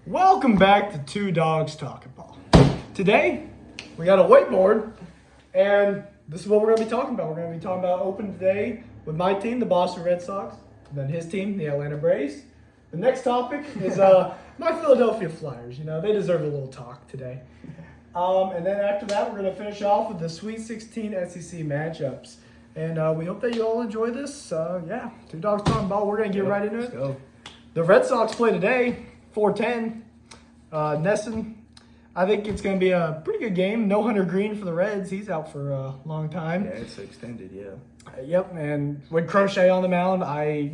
Welcome back to Two Dogs Talking Ball. Today, we got a whiteboard, and this is what we're going to be talking about. We're going to be talking about open today with my team, the Boston Red Sox, and then his team, the Atlanta Braves. The next topic is my Philadelphia Flyers. You know, they deserve a little talk today. And then after that, we're going to finish off with the Sweet 16 SEC matchups. And we hope that you all enjoy this. Yeah, Two Dogs Talking Ball. We're going to get right into it. Let's go. The Red Sox play today, 4:10. Nesson, I think it's going to be a pretty good game. No Hunter Green for the Reds. He's out for a long time. Yeah, it's extended, yeah. Yep, and with Crochet on the mound, I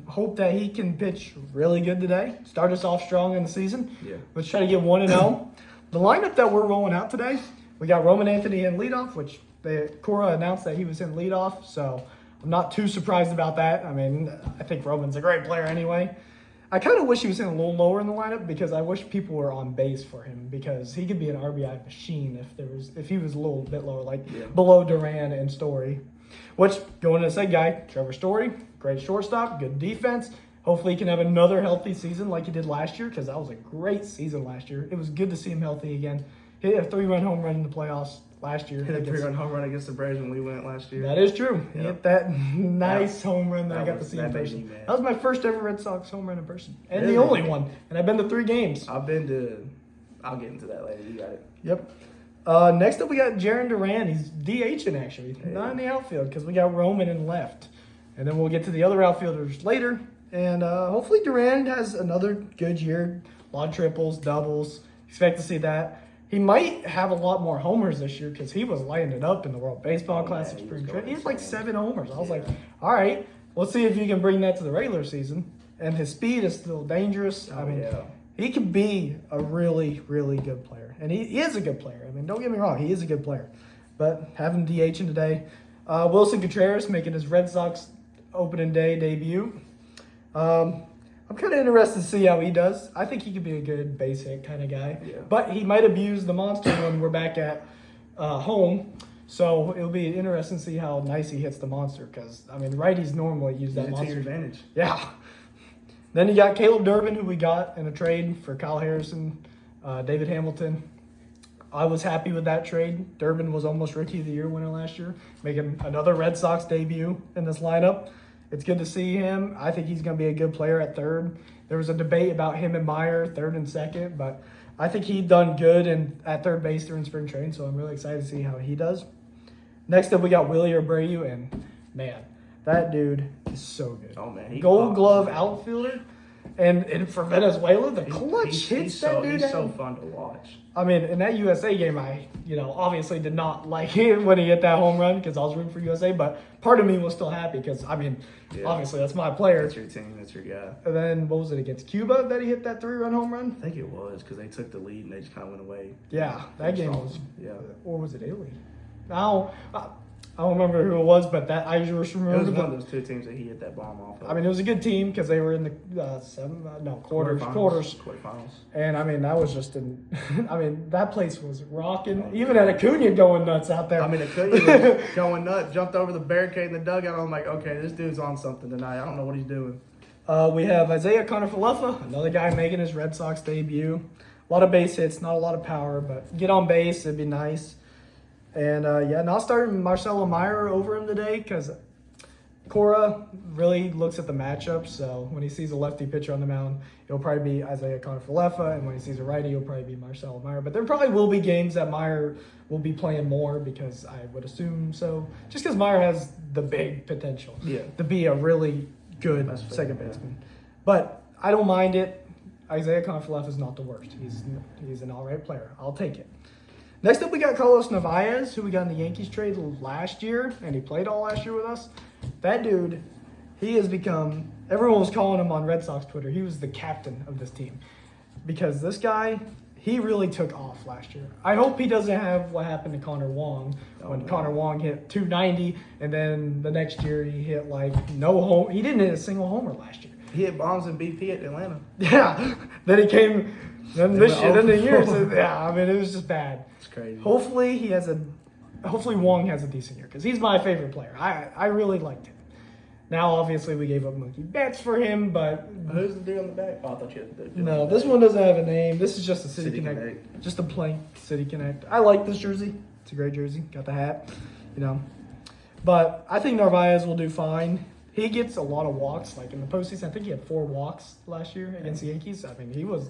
hope that he can pitch really good today. Start us off strong in the season. Yeah. Let's try to get 1-0. The lineup that we're rolling out today, we got Roman Anthony in leadoff, which Cora announced that he was in leadoff, so I'm not too surprised about that. I mean, I think Roman's a great player anyway. I kind of wish he was in a little lower in the lineup because I wish people were on base for him because he could be an RBI machine if he was a little bit lower, like below Duran and Story. Which, going to the second guy, Trevor Story, great shortstop, good defense. Hopefully he can have another healthy season like he did last year because that was a great season last year. It was good to see him healthy again. He hit a 3-run home run in the playoffs last year. Hit a 3-run home run against the Braves when we went last year. That is true. He Yep. hit that nice home run that I got to see in that made person. me mad. That was my first ever Red Sox home run in person. And Really? the only one. And I've been to 3 games. I'll get into that later. You got it. Yep. Next up, we got Jarren Duran. He's DHing, actually. Not in the outfield because we got Roman in left. And then we'll get to the other outfielders later. And hopefully Duran has another good year. A lot of triples, doubles. Expect to see that. He might have a lot more homers this year because he was lighting it up in the World Baseball Classic he Spring was Training. He going had like insane. 7 homers. I was like, all right, let's see if you can bring that to the regular season. And his speed is still dangerous. I mean, he could be a really, really good player. And he is a good player. I mean, don't get me wrong. He is a good player. But having DHing today. Wilson Contreras making his Red Sox opening day debut. I'm kind of interested to see how he does. I think he could be a good base hit kind of guy. Yeah. But he might abuse the monster when we're back at home. So it'll be interesting to see how nice he hits the monster. Because, I mean, righties normally use that Use it to monster. your advantage. Yeah. Then you got Caleb Durbin, who we got in a trade for Kyle Harrison, David Hamilton. I was happy with that trade. Durbin was almost Rookie of the Year winner last year, making another Red Sox debut in this lineup. It's good to see him. I think he's going to be a good player at third. There was a debate about him and Meyer, third and second, but I think he done good at third base during spring training, so I'm really excited to see how he does. Next up, we got Willie Abreu, and man, that dude is so good. Oh, man. Gold Glove outfielder. And for Venezuela, the clutch hits that dude. He's so fun to watch. I mean, in that USA game, I obviously did not like it when he hit that home run because I was rooting for USA, but part of me was still happy because, I mean, obviously that's my player. That's your team. That's your guy. And then, what was it, against Cuba that he hit that 3-run home run? I think it was because they took the lead and they just kind of went away. Yeah, that game was, Yeah. or was it Italy? I don't remember who it was, but that I just It remember was one of those 2 teams that he hit that bomb off of. I mean, it was a good team because they were in the quarters. Quarterfinals. And, I mean, that was just that place was rocking. Even at Acuna going nuts out there. I mean, Acuna was going nuts, jumped over the barricade in the dugout. I'm like, okay, this dude's on something tonight. I don't know what he's doing. We have Isaiah Kiner-Falefa, another guy making his Red Sox debut. A lot of base hits, not a lot of power, but get on base, it'd be nice. And, and I'll start Marcelo Meyer over him today because Cora really looks at the matchup. So when he sees a lefty pitcher on the mound, it'll probably be Isaiah Kiner-Falefa. And when he sees a righty, it'll probably be Marcelo Meyer. But there probably will be games that Meyer will be playing more because I would assume so. Just because Meyer has the big potential to be a really good second baseman. But I don't mind it. Isaiah Kiner-Falefa is not the worst. He's an all right player. I'll take it. Next up, we got Carlos Narvaez, who we got in the Yankees trade last year, and he played all last year with us. That dude, he has become, everyone was calling him on Red Sox Twitter, he was the captain of this team. Because this guy, he really took off last year. I hope he doesn't have what happened to Connor Wong, Connor Wong hit 290, and then the next year he hit no home. He didn't hit a single homer last year. He hit bombs in BP at Atlanta. Yeah, then he came... Then this year, then the year, I mean, it was just bad. It's crazy. Hopefully Wong has a decent year because he's my favorite player. I really liked him. Now, obviously, we gave up Mookie Betts for him, but Who's the dude on the back? Oh, I thought you had the dude. no, on the this back. one doesn't have a name. This is just a City, City Connect. Connect. Just a plain City Connect. I like this jersey. It's a great jersey. Got the hat, you know. But I think Narvaez will do fine. He gets a lot of walks. Like in the postseason, I think he had 4 walks last year against the Yankees. I mean, he was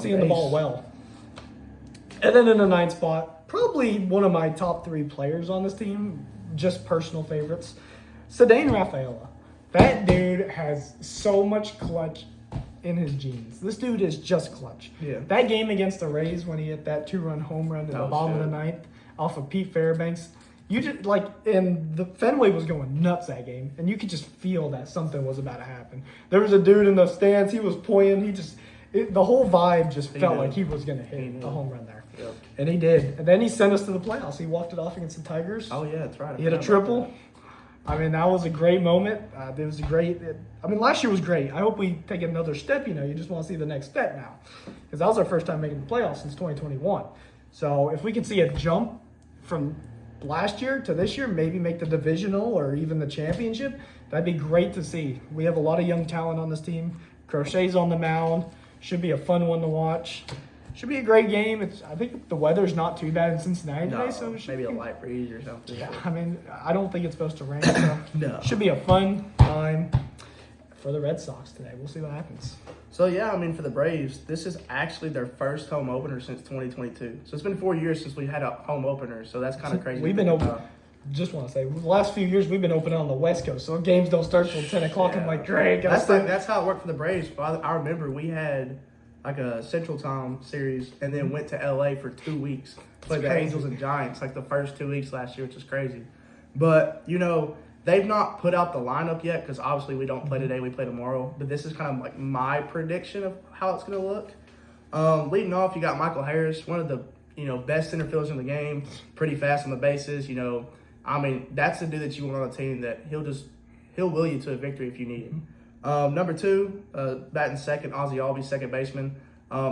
seeing the ball well. And then in the 9th spot, probably one of my top 3 players on this team, just personal favorites, Cedane Rafaela. That dude has so much clutch in his genes. This dude is just clutch. Yeah. That game against the Rays when he hit that 2-run home run in the bottom of the 9th off of Pete Fairbanks, you just and the Fenway was going nuts that game, and you could just feel that something was about to happen. There was a dude in the stands. He was pointing. The whole vibe just felt like he was going to hit a home run there. Yep. And he did. And then he sent us to the playoffs. He walked it off against the Tigers. Oh yeah, that's right. He hit a triple. I mean, that was a great moment. It was last year was great. I hope we take another step. You just want to see the next step now. Because that was our first time making the playoffs since 2021. So if we can see a jump from last year to this year, maybe make the divisional or even the championship, that'd be great to see. We have a lot of young talent on this team. Crochet's on the mound. Should be a fun one to watch. Should be a great game. I think the weather's not too bad in Cincinnati today, so it should maybe a light breeze or something. Yeah, I mean, I don't think it's supposed to rain, so No. should be a fun time for the Red Sox today. We'll see what happens. So yeah, I mean, for the Braves, this is actually their first home opener since 2022. So it's been 4 years since we had a home opener. So that's kind of crazy. We've been open. Just want to say, the last few years we've been open on the West Coast, so games don't start till 10 o'clock. I'm like, great. That's how it worked for the Braves. I remember we had like a Central Time series and then went to LA for 2 weeks. Played the crazy. Angels and Giants like the first 2 weeks last year, which is crazy. But, they've not put out the lineup yet because obviously we don't play today, we play tomorrow. But this is kind of like my prediction of how it's going to look. Leading off, you got Michael Harris, one of the best center fielders in the game, pretty fast on the bases. I mean, that's the dude that you want on a team that he'll will you to a victory if you need it. Number 2, batting second, Ozzie Albies, second baseman.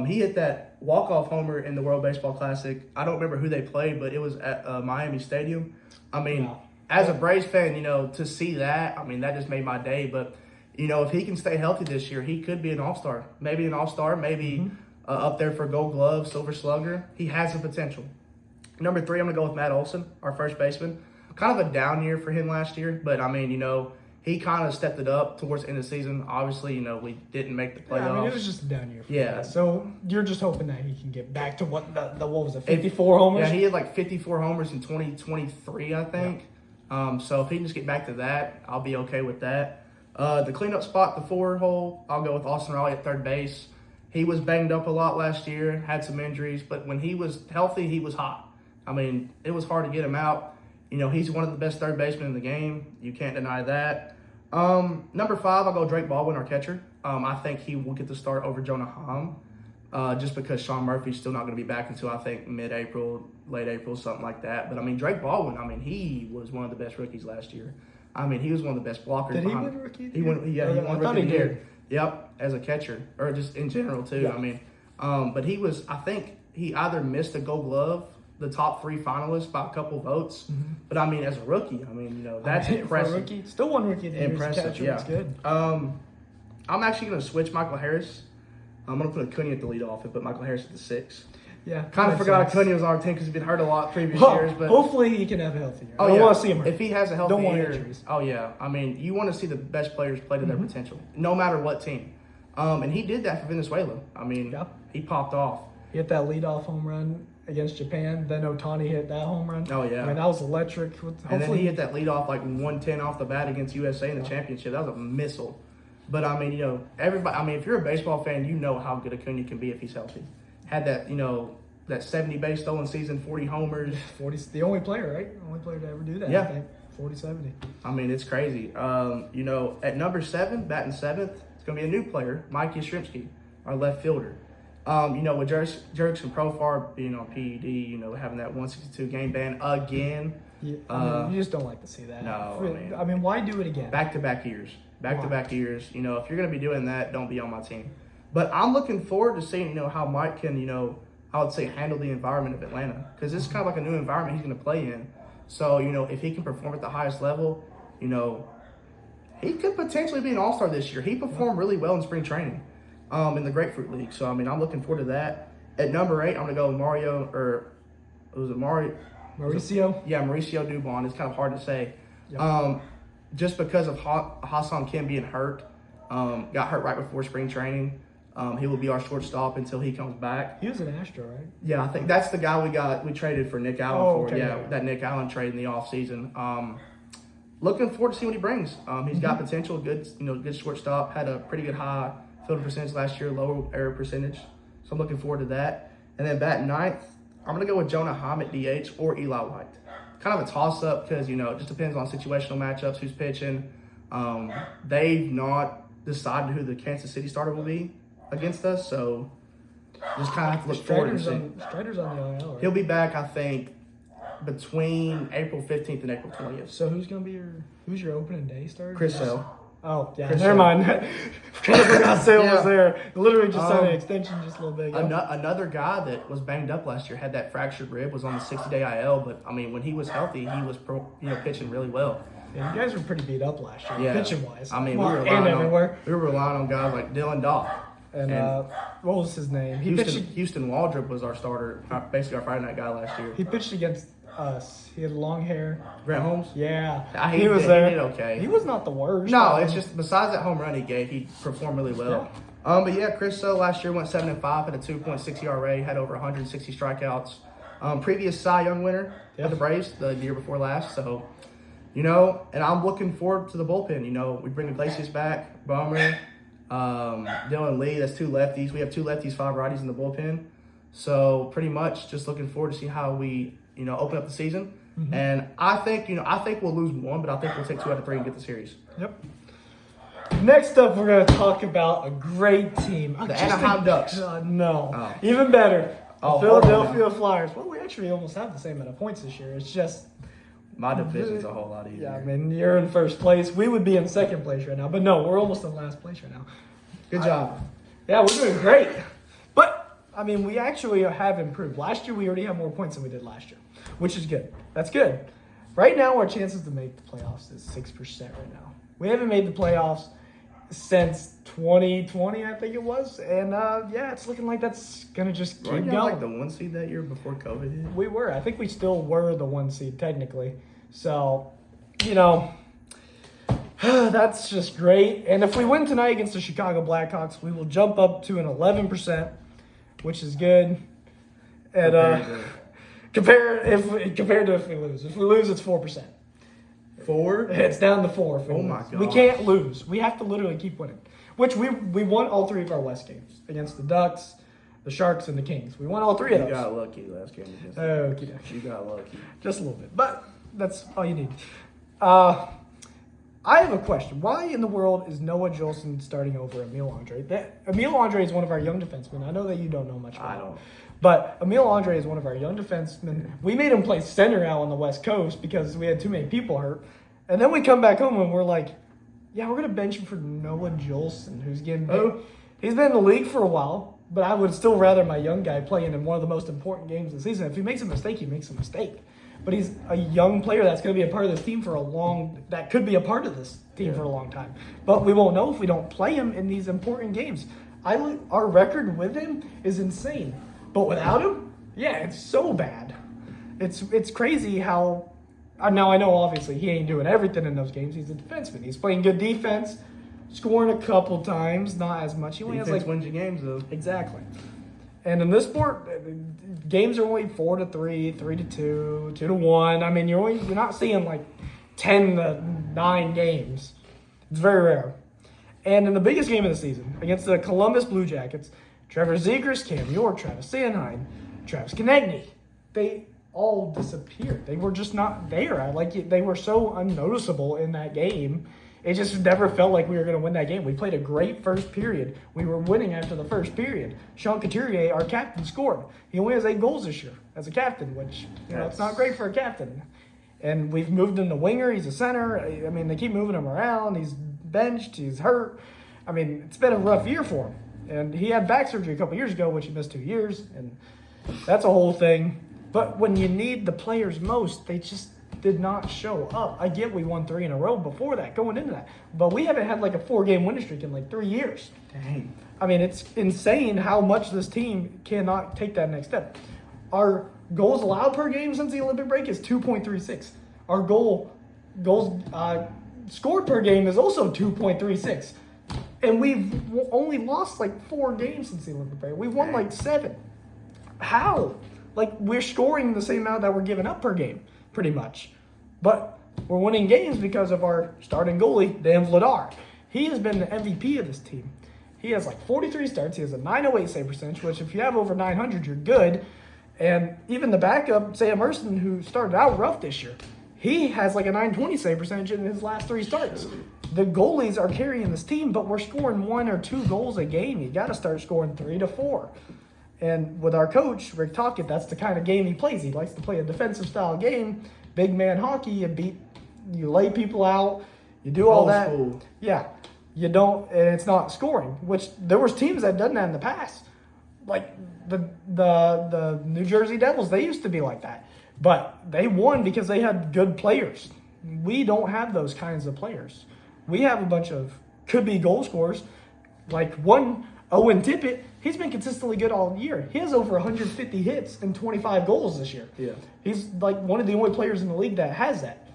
He hit that walk-off homer in the World Baseball Classic. I don't remember who they played, but it was at Miami Stadium. I mean, Wow. As a Braves fan, to see that, I mean, that just made my day. But, if he can stay healthy this year, he could be an all-star. Maybe an all-star, maybe up there for Gold Glove, Silver Slugger. He has the potential. Number 3, I'm going to go with Matt Olson, our first baseman. Kind of a down year for him last year, but, I mean, he kind of stepped it up towards the end of the season. Obviously, we didn't make the playoffs. Yeah, I mean, it was just a down year for Yeah. him. So you're just hoping that he can get back to what was it, 54 homers? Yeah, he had like 54 homers in 2023, I think. So if he can just get back to that, I'll be okay with that. The cleanup spot, the 4-hole, I'll go with Austin Riley at third base. He was banged up a lot last year, had some injuries, but when he was healthy, he was hot. I mean, it was hard to get him out. He's one of the best third basemen in the game. You can't deny that. Number 5, I'll go Drake Baldwin, our catcher. I think he will get the start over Jonah Hahn, just because Sean Murphy's still not going to be back until I think mid-April, late April, something like that. But I mean, Drake Baldwin, he was one of the best rookies last year. I mean, he was one of the best blockers. Did he win Rookie? He won. Yeah, he won I thought Rookie of he the Year. did. Yep, as a catcher or just in general too. Yeah. I mean, but he was. I think he either missed a Gold Glove, the top 3 finalists by a couple votes. But I mean, as a rookie, that's For a impressive. rookie, still one rookie of the year as a Impressive, catcher. yeah. That's good. I'm actually going to switch Michael Harris. I'm going to put Acuna at the leadoff and put Michael Harris at the 6. Yeah. Kind of makes forgot sense. Acuna was on our team because he's been hurt a lot previous Well, years. But hopefully he can have a healthy year. oh, I don't yeah. want to see him hurt. If he has a healthy Don't want year, injuries. oh yeah. I mean, you want to see the best players play to their potential, no matter what team. And he did that for Venezuela. I mean, Yeah. he popped off. He hit that leadoff home run against Japan. Then Otani hit that home run. Oh, yeah. I mean, that was electric. And then Hopefully he hit that leadoff like 110 off the bat against USA in the championship. That was a missile. But I mean, everybody. I mean, if you're a baseball fan, you know how good Acuna can be if he's healthy. Had that, that 70 base stolen season, 40 homers. 40, the only player, right? Only player to ever do that. Yeah. I think 40-70. I mean, it's crazy. At number 7, batting 7th, it's going to be a new player, Mike Yastrzemski, our left fielder. With Jurickson Profar being on PED, having that 162 game ban again. Yeah, I mean, you just don't like to see that. No, I mean, why do it again? Back-to-back years. Back-to-back years. If you're going to be doing that, don't be on my team. But I'm looking forward to seeing, how Mike can, I would say handle the environment of Atlanta. Because this is kind of like a new environment he's going to play in. So, if he can perform at the highest level, he could potentially be an all-star this year. He performed really well in spring training in the Grapefruit League. So, I mean, I'm looking forward to that. At number 8, I'm going to go with Mauricio? Yeah, Mauricio Dubon. It's kind of hard to say. Yep. Just because of Hassan Kim being hurt. Got hurt right before spring training. He will be our shortstop until he comes back. He was an Astro, right? Yeah, I think that's the guy we traded for Nick Allen for. Okay. Yeah, that Nick Allen trade in the offseason. Looking forward to see what he brings. He's got potential, good shortstop. Had a pretty good high field percentage last year, lower error percentage. So I'm looking forward to that. And then bat 9th, I'm gonna go with Jonah Heim at DH or Eli White. Kind of a toss-up because it just depends on situational matchups, who's pitching. They've not decided who the Kansas City starter will be against us, so just kind of have to look forward to see. Strider's on the IL, right? He'll be back, I think, between April 15th and April 20th. So who's your opening day starter? Chris Sale. Oh, yeah, Chris never Sale. mind. Kind of forgot Sale was Yeah. there. Literally just signed an extension just a little bit ago. Another guy that was banged up last year, had that fractured rib, was on the 60-day IL, but, I mean, when he was healthy, he was pitching really well. Yeah, you guys were pretty beat up last year, Yeah. pitching-wise. I mean, Well, we and everywhere. were relying on guys like Dylan Dock. And what was his name? Houston Waldrop was our starter, basically our Friday night guy last year. He pitched against us. He had long hair. Grant Holmes? Yeah, He was there. He did okay. He was not the worst. No, it's just besides that home run he gave, he performed really well. But yeah, Chris Sale last year went 7-5, had a 2.6 ERA, had over 160 strikeouts. Previous Cy Young winner for the Braves the year before last. So, and I'm looking forward to the bullpen. We bring Iglesias back, Bummer, Dylan Lee. That's 2 lefties. We have 2 lefties, 5 righties in the bullpen. So pretty much just looking forward to see how we open up the season. Mm-hmm. And I think we'll lose 1, but I think we'll take 2 out of 3 and get the series. Yep. Next up, we're going to talk about a great team. The Anaheim Ducks. No. Oh. Even better. Oh, The Philadelphia Flyers. Well, we actually almost have the same amount of points this year. It's just... My division's a whole lot easier. Yeah, I mean, you're in first place. We would be in second place right now. But no, we're almost in last place right now. Good job. Yeah, we're doing great. But, I mean, we actually have improved. Last year, we already had more points than we did last year, which is good. That's good. Right now, our chances to make the playoffs is 6% right now. We haven't made the playoffs since 2020, I think it was. And, it's looking like that's going to just keep going. Like the 1 seed that year before COVID hit? We were. I think we still were the 1 seed, technically. So, that's just great. And if we win tonight against the Chicago Blackhawks, we will jump up to an 11%, which is good. And compared to if we lose. If we lose, it's 4%. 4? It's down to 4. If we lose. My God. We can't lose. We have to literally keep winning. Which we won all 3 of our West games against the Ducks, the Sharks, and the Kings. We won all 3 of those. You got lucky last game against Okay. You got lucky. Just a little bit. But that's all you need. I have a question. Why in the world is Noah Jolson starting over Emil Andre? Emil Andre is one of our young defensemen. I know that you don't know much about him. But Emil Andre is one of our young defensemen. We made him play center out on the West Coast because we had too many people hurt. And then we come back home and we're like, yeah, we're going to bench him for Noah Jolson, who's getting big. He's been in the league for a while, but I would still rather my young guy playing in one of the most important games of the season. If he makes a mistake, he makes a mistake. But he's a young player that's going to be a part of this team for a long time. But we won't know if we don't play him in these important games. Our record with him is insane. But without him, it's so bad. It's crazy how... Now, I know, obviously, he ain't doing everything in those games. He's a defenseman. He's playing good defense, scoring a couple times, not as much. He only has wins your games, though. Exactly. And in this sport, games are only 4-3, 3-2, 2-1. I mean, you're not seeing like 10-9 games. It's very rare. And in the biggest game of the season, against the Columbus Blue Jackets, Trevor Zegras, Cam York, Travis Sanheim, Travis Konechny, they all disappeared. They were just not there. They were so unnoticeable in that game. It just never felt like we were going to win that game. We played a great first period. We were winning after the first period. Sean Couturier, our captain, scored. He only has 8 goals this year as a captain, which it's not great for a captain. And we've moved him to winger. He's a center. I mean, they keep moving him around. He's benched. He's hurt. I mean, it's been a rough year for him. And he had back surgery a couple years ago, which he missed 2 years. And that's a whole thing. But when you need the players most, they just did not show up. I get we won 3 in a row before that, going into that. But we haven't had like a 4-game winning streak in like 3 years. Dang. I mean, it's insane how much this team cannot take that next step. Our goals allowed per game since the Olympic break is 2.36. Our goals scored per game is also 2.36. And we've only lost like 4 games since the Olympic break. We've won like 7. How? Like, we're scoring the same amount that we're giving up per game, pretty much. But we're winning games because of our starting goalie, Dan Vladar. He has been the MVP of this team. He has like 43 starts. He has a 908 save percentage, which if you have over 900, you're good. And even the backup, Sam Erston, who started out rough this year, he has like a 920 save percentage in his last 3 starts. The goalies are carrying this team, but we're scoring 1 or 2 goals a game. You got to start scoring 3 to 4. And with our coach, Rick Tocchet, that's the kind of game he plays. He likes to play a defensive style game, big man hockey. You lay people out, you do all that. School. Yeah, you don't, and it's not scoring. Which there was teams that done that in the past, like the New Jersey Devils. They used to be like that, but they won because they had good players. We don't have those kinds of players. We have a bunch of could-be goal scorers, like Owen Tippett. He's been consistently good all year. He has over 150 hits and 25 goals this year. Yeah. He's like one of the only players in the league that has that.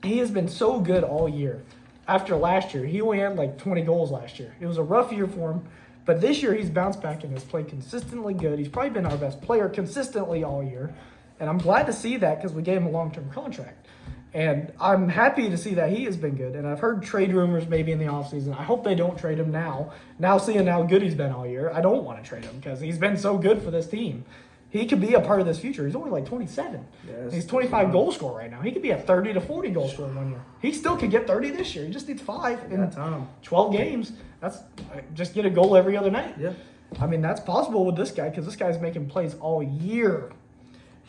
He has been so good all year. After last year, he only had like 20 goals last year. It was a rough year for him, but this year he's bounced back and has played consistently good. He's probably been our best player consistently all year, and I'm glad to see that because we gave him a long-term contract. And I'm happy to see that he has been good. And I've heard trade rumors maybe in the offseason. I hope they don't trade him now. Now seeing how good he's been all year, I don't want to trade him because he's been so good for this team. He could be a part of this future. He's only like 27. Yes. He's 25 goal scorer right now. He could be a 30 to 40 goal scorer 1 year. He still could get 30 this year. He just needs 5 in 12 games. That's just get a goal every other night. Yeah. I mean, that's possible with this guy because this guy's making plays all year.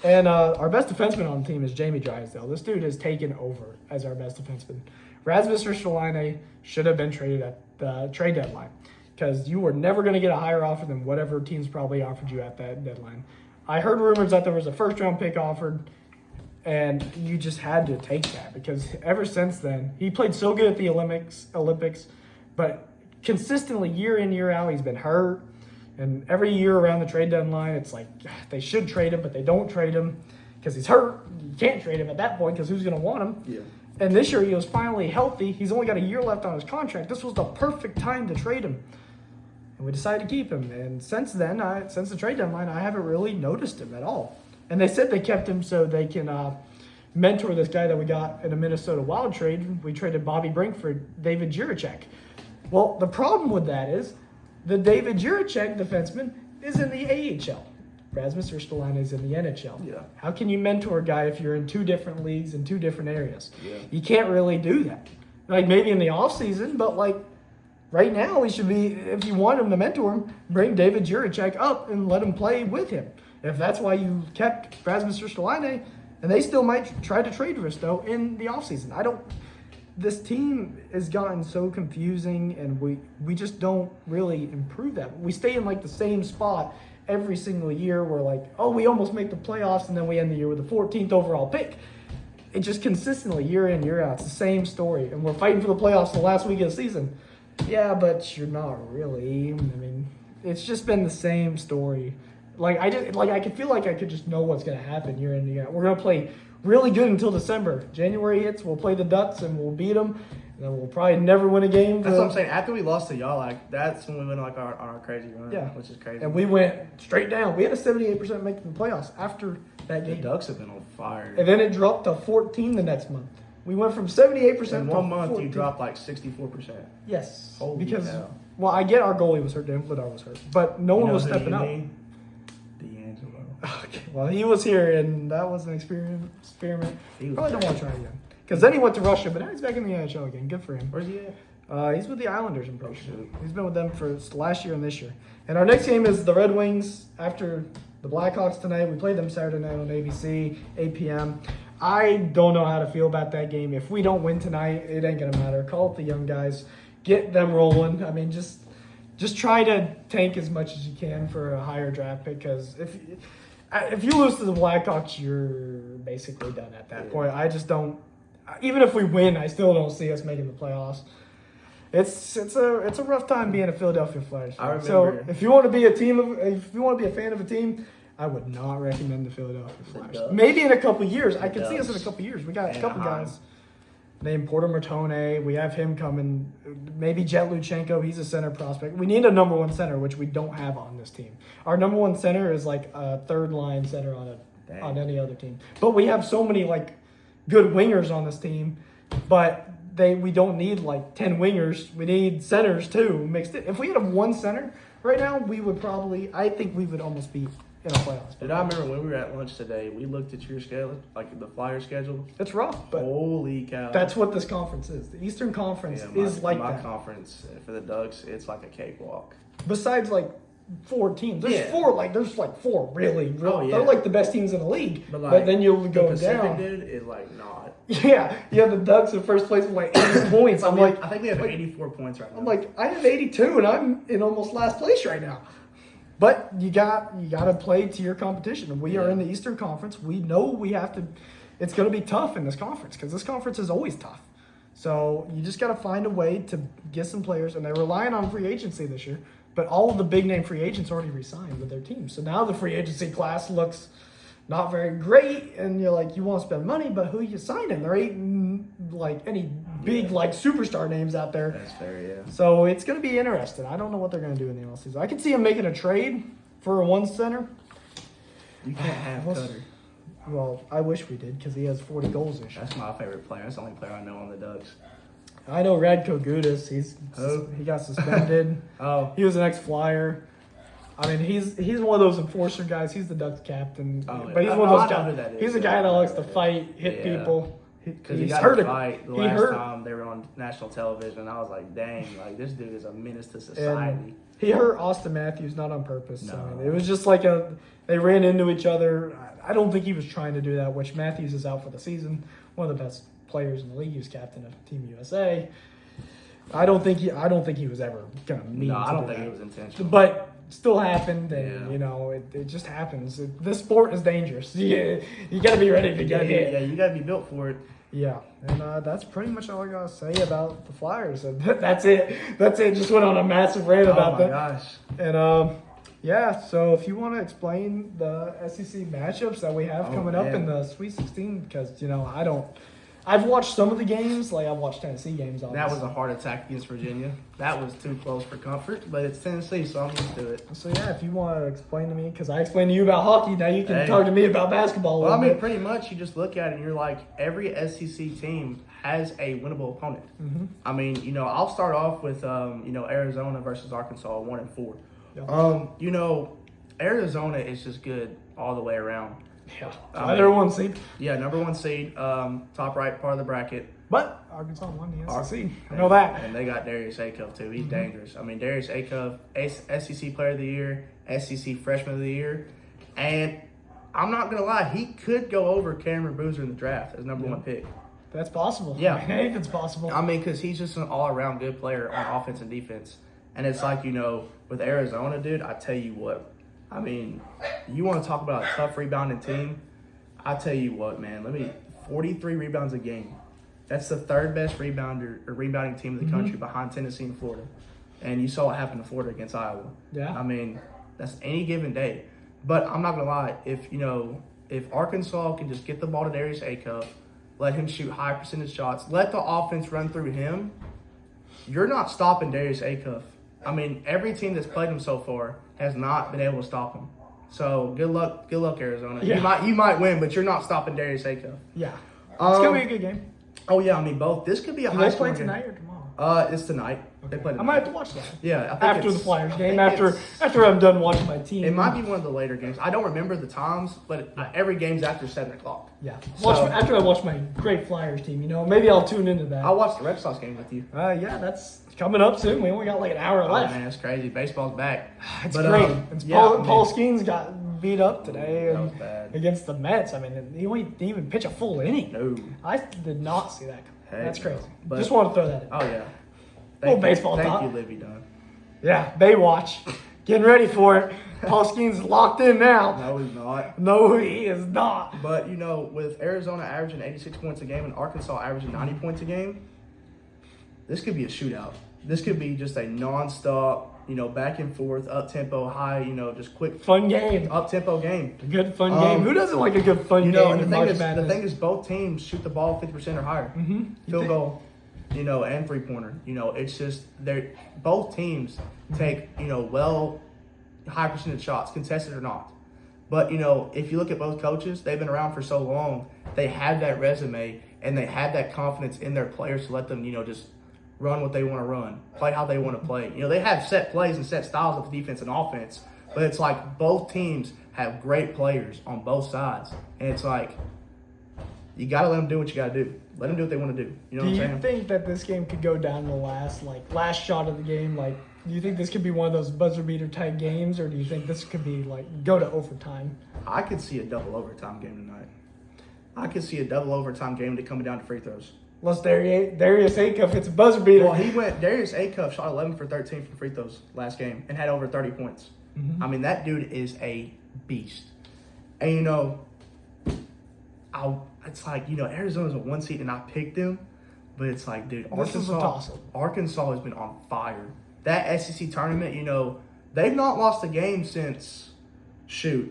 And our best defenseman on the team is Jamie Drysdale. This dude has taken over as our best defenseman. Rasmus Ristolainen should have been traded at the trade deadline because you were never going to get a higher offer than whatever teams probably offered you at that deadline. I heard rumors that there was a first-round pick offered, and you just had to take that because ever since then, he played so good at the Olympics, but consistently year in, year out, he's been hurt. And every year around the trade deadline, it's like they should trade him, but they don't trade him because he's hurt. You can't trade him at that point because who's going to want him? Yeah. And this year he was finally healthy. He's only got a year left on his contract. This was the perfect time to trade him. And we decided to keep him. And since then, since the trade deadline, I haven't really noticed him at all. And they said they kept him so they can mentor this guy that we got in a Minnesota Wild trade. We traded Bobby Brink for David Jiricek. Well, the problem with that is the David Jiricek defenseman is in the AHL. Rasmus Ristolainen is in the NHL. Yeah. How can you mentor a guy if you're in 2 different leagues in 2 different areas? Yeah. You can't really do that. Like maybe in the off season, but like right now he should be, if you want him to mentor him, bring David Jiricek up and let him play with him. If that's why you kept Rasmus Ristolainen, and they still might try to trade Risto in the off season. This team has gotten so confusing, and we just don't really improve that. We stay in like the same spot every single year. We're like, oh, we almost make the playoffs, and then we end the year with the 14th overall pick. It just consistently, year in, year out, it's the same story. And we're fighting for the playoffs the last week of the season. Yeah, but you're not really. I mean, it's just been the same story. I could feel like I could just know what's going to happen year in, year out. We're going to play really good until December. January hits, we'll play the Ducks and we'll beat them, and then we'll probably never win a game. That's what I'm saying. After we lost to y'all, that's when we went on our crazy run. Yeah, which is crazy. And we went straight down. We had a 78% making the playoffs after that The game. Ducks have been on fire. And then it dropped to 14 the next month. We went from 78% In to 1 month, 14. you dropped like 64%. Yes, Holy because cow. well, I get our goalie was hurt, Dan Vladar was hurt, but no one was stepping up. D'Angelo. Okay, well, he was here, and that was an experiment. He was Probably don't want to try again. Because then he went to Russia, but now he's back in the NHL again. Good for him. Where's he at? He's with the Islanders, I'm pretty sure. shoot. He's been with them for last year and this year. And our next game is the Red Wings after the Blackhawks tonight. We play them Saturday night on ABC, 8 p.m. I don't know how to feel about that game. If we don't win tonight, it ain't going to matter. Call up the young guys. Get them rolling. I mean, just try to tank as much as you can for a higher draft pick, because If you lose to the Blackhawks, you're basically done at that point. I just don't. Even if we win, I still don't see us making the playoffs. It's a rough time being a Philadelphia Flyers fan. So if you want to be if you want to be a fan of a team, I would not recommend the Philadelphia Flyers. Maybe in a couple years, I can see us in a couple years. We got a couple guys named Porter Martone. We have him coming. Maybe Jet Luchenko. He's a center prospect. We need a number one center, which we don't have on this team. Our number one center is like a third line center on any other team. But we have so many like good wingers on this team, but we don't need like 10 wingers. We need centers too mixed in. If we had one center right now, I think we would almost be in a playoffs. Did I remember when we were at lunch today, we looked at your schedule, like the Flyer schedule. It's rough, but holy cow. That's what this conference is. The Eastern Conference is like that. My conference for the Ducks, it's like a cakewalk. Besides like 4 teams. There's four really. They're like the best teams in the league. But then you'll go Pacific, down. Dude, is like not. Yeah, the Ducks in first place with like 80 points. I think we have 84 points right now. I'm like, I have 82 and I'm in almost last place right now. But you got to play to your competition. We are in the Eastern Conference. We know we have to. It's going to be tough in this conference because this conference is always tough. So you just got to find a way to get some players, and they're relying on free agency this year. But all of the big name free agents already resigned with their teams. So now the free agency class looks not very great, and you're like, you want to spend money, but who you signing? There ain't like any big like superstar names out there. That's fair, yeah. So it's going to be interesting. I don't know what they're going to do in the offseason. I can see them making a trade for a one center. You can't have Cutter. Well, I wish we did because he has 40 goals this year. That's my favorite player. That's the only player I know on the Ducks. I know Radko Gudas. He got suspended. He was an ex-Flyer. I mean, he's one of those enforcer guys. He's the Ducks captain, but he's one of those guys. He's a guy that likes to fight, hit people. Because he got hurt a fight the last time they were on national television, and I was like, dang, like this dude is a menace to society. And he hurt Austin Matthews, not on purpose. No. I mean, it was just like they ran into each other. I don't think he was trying to do that, which Matthews is out for the season. One of the best players in the league. He was captain of Team USA. I don't think he was ever gonna mean. No, I don't think it was intentional. But still happened, and it just happens. This sport is dangerous. You got to be ready to get hit. Yeah, you got to be built for it. Yeah, and that's pretty much all I gotta say about the Flyers. And that's it. Just went on a massive rant about that. Oh my gosh. And so if you want to explain the SEC matchups that we have coming up in the Sweet 16, because I've watched some of the games. Like I've watched Tennessee games. Obviously. That was a heart attack against Virginia. That was too close for comfort, but it's Tennessee, so I'm used to it. So yeah, if you want to explain to me, because I explained to you about hockey, now you can talk to me about basketball. Well, I mean, pretty much you just look at it and you're like, every SEC team has a winnable opponent. Mm-hmm. I mean, I'll start off with Arizona versus Arkansas, 1-4. Yeah. Arizona is just good all the way around. Yeah, number one seed. Yeah, number one seed, top right part of the bracket. But Arkansas won the SEC. I know that. And they got Darius Acuff, too. He's dangerous. I mean, Darius Acuff, SEC Player of the Year, SEC Freshman of the Year. And I'm not going to lie, he could go over Cameron Boozer in the draft as number one pick. That's possible. Yeah. Anything's possible. I mean, because he's just an all-around good player on offense and defense. And it's like, with Arizona, dude, I tell you what. I mean, you want to talk about a tough rebounding team? I tell you what, man. 43 rebounds a game. That's the third best rebounding team in the country behind Tennessee and Florida. And you saw what happened to Florida against Iowa. Yeah. I mean, that's any given day. But I'm not gonna lie, if Arkansas can just get the ball to Darius Acuff, let him shoot high percentage shots, let the offense run through him, you're not stopping Darius Acuff. I mean, every team that's played him so far has not been able to stop him. So good luck, Arizona. Yeah. You might win, but you're not stopping Darius Acuff. Yeah, it's gonna be a good game. Oh yeah, I mean both. This could be a high scoring game. They play tonight or tomorrow? It's tonight. Okay. They play tonight. I might have to watch that. Yeah, after the Flyers game. After I'm done watching my team. It might be one of the later games. I don't remember the times, but every game's after 7:00. Yeah. After I watch my great Flyers team, maybe I'll tune into that. I'll watch the Red Sox game with you. Yeah, that's coming up soon. We only got like an hour left. Man, that's crazy. Baseball's back. It's great. Paul Skeens got beat up today against the Mets. I mean, he didn't even pitch a full inning. No. I did not see that. That's crazy. But, just want to throw that in. Oh, yeah. Baseball Thank talk. you, Livy Dunn. Yeah, Baywatch. Getting ready for it. Paul Skeens locked in now. No, he's not. No, he is not. But, with Arizona averaging 86 points a game and Arkansas averaging 90 points a game, this could be a shootout. This could be just a nonstop, back and forth, up-tempo, high, just quick. Fun game. Up-tempo game. A good fun game. Who doesn't like a good fun game And in the March thing Madness? is both teams shoot the ball 50% or higher. Field goal, and three-pointer. It's just both teams take, high percentage shots, contested or not. But, if you look at both coaches, they've been around for so long, they have that resume and they have that confidence in their players to let them, just run what they want to run, play how they want to play. They have set plays and set styles of defense and offense, but it's like both teams have great players on both sides. And it's like, you got to let them do what you got to do. Let them do what they want to do. You know what I'm saying? Do you think that this game could go down to the last shot of the game? Do you think this could be one of those buzzer beater type games, or do you think this could be go to overtime? I could see a double overtime game tonight. I could see a double overtime game coming down to free throws. Unless Darius Acuff hits a buzzer beater. Well, Darius Acuff shot 11 for 13 from free throws last game and had over 30 points. I mean, that dude is a beast. And, it's like, Arizona's a 1 seed and I picked them, but it's like, dude, This is a toss-up. Arkansas has been on fire. That SEC tournament, they've not lost a game since, SEC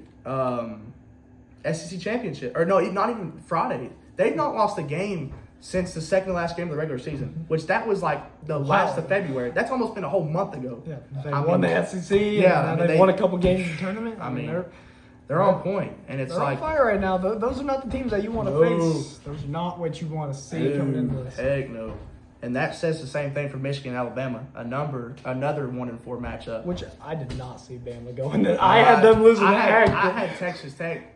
championship. Or no, not even Friday. They've not lost a game since the second to last game of the regular season, which that was the last of February. That's almost been a whole month ago. Yeah, they won the SEC. Yeah, and they've won a couple games in the tournament. They're on point, and it's they're on fire right now. Those are not the teams that you want to face. Those are not what you want to see coming into this. Heck no. And that says the same thing for Michigan and Alabama. Another 1-4 matchup. Which I did not see Bama going. I had them losing I had Texas Tech.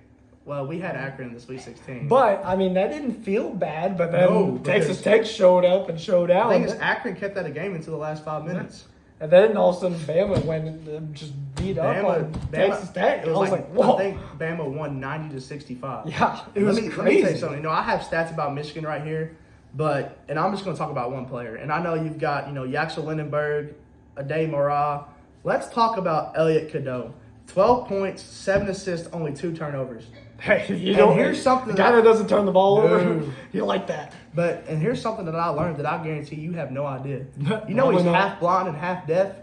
Well, we had Akron in the Sweet 16. But, that didn't feel bad. But then Texas Tech showed up and showed out. I think Akron kept that a game until the last 5 minutes. And then all of a sudden Bama went and just beat up on Texas Tech. It was whoa. I think Bama won 90-65. Yeah, it was crazy. Let me tell you something. I have stats about Michigan right here. And I'm just going to talk about one player. And I know you've got, Yaxel Lindenberg, Ade Mara. Let's talk about Elliot Cadeau. 12 points, 7 assists, only 2 turnovers. Hey, here's something the guy that doesn't turn the ball over, you like that. And here's something that I learned that I guarantee you have no idea. He's half blind and half deaf,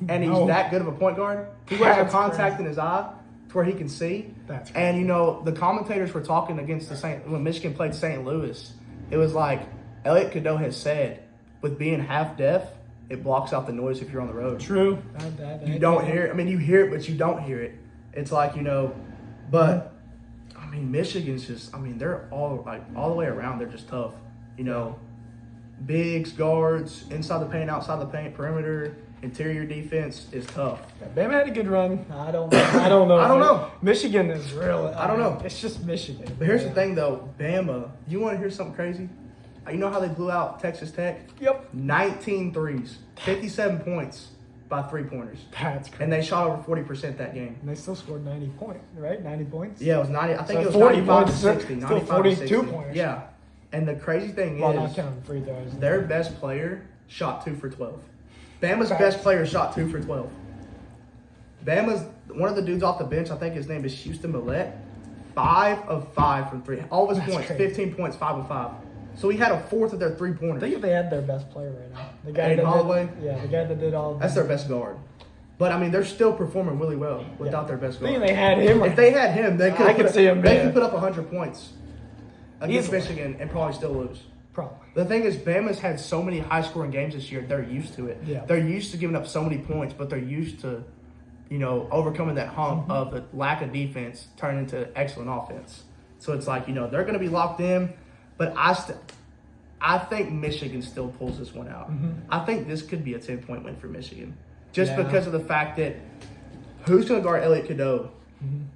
and he's that good of a point guard. He wears a contact in his eye to where he can see. That's crazy. And the commentators were talking against when Michigan played St. Louis. It was like Elliot Cadeau has said, with being half deaf, it blocks out the noise if you're on the road. True. You don't hear it. You hear it, but you don't hear it. It's like, but Michigan's just, they're all the way around. They're just tough. Bigs, guards, inside the paint, outside the paint, perimeter, interior defense is tough. Yeah, Bama had a good run. I don't know. I don't know. Michigan is real. I don't know. It's just Michigan. But here's the thing, though. Bama, you want to hear something crazy? You know how they blew out Texas Tech? Yep. 19 threes, 57 points by 3-pointers. That's crazy. And they shot over 40% that game. And they still scored 90 points, right? 90 points? Yeah, it was 90. I think it was 40 95 points, to 60. still 95 42 to 60. pointers. Yeah. And the crazy thing Well, is, not counting free throws. their best player shot 2 for 12. Bama's best player shot 2 for 12. Bama's, one of the dudes off the bench, I think his name is Houston Millette, 5 of 5 from 3. All of his points, crazy. 15 points, 5 of 5. So he had a fourth of their 3-pointers. I think if they had their best player right now. The guy Aiden that Holloway? the guy that did all That's their best guard. But, they're still performing really well without their best I think guard. they had him. If they had him, they could I could see him. They could put up 100 points against Easily. Michigan and probably still lose. Probably. The thing is, Bama's had so many high-scoring games this year, they're used to it. Yeah. They're used to giving up so many points, but they're used to, overcoming that hump of the lack of defense turning into excellent offense. So it's like, they're going to be locked in, but I think Michigan still pulls this one out. I think this could be a 10-point win for Michigan. Just because of the fact that who's going to guard Elliot Cadeau?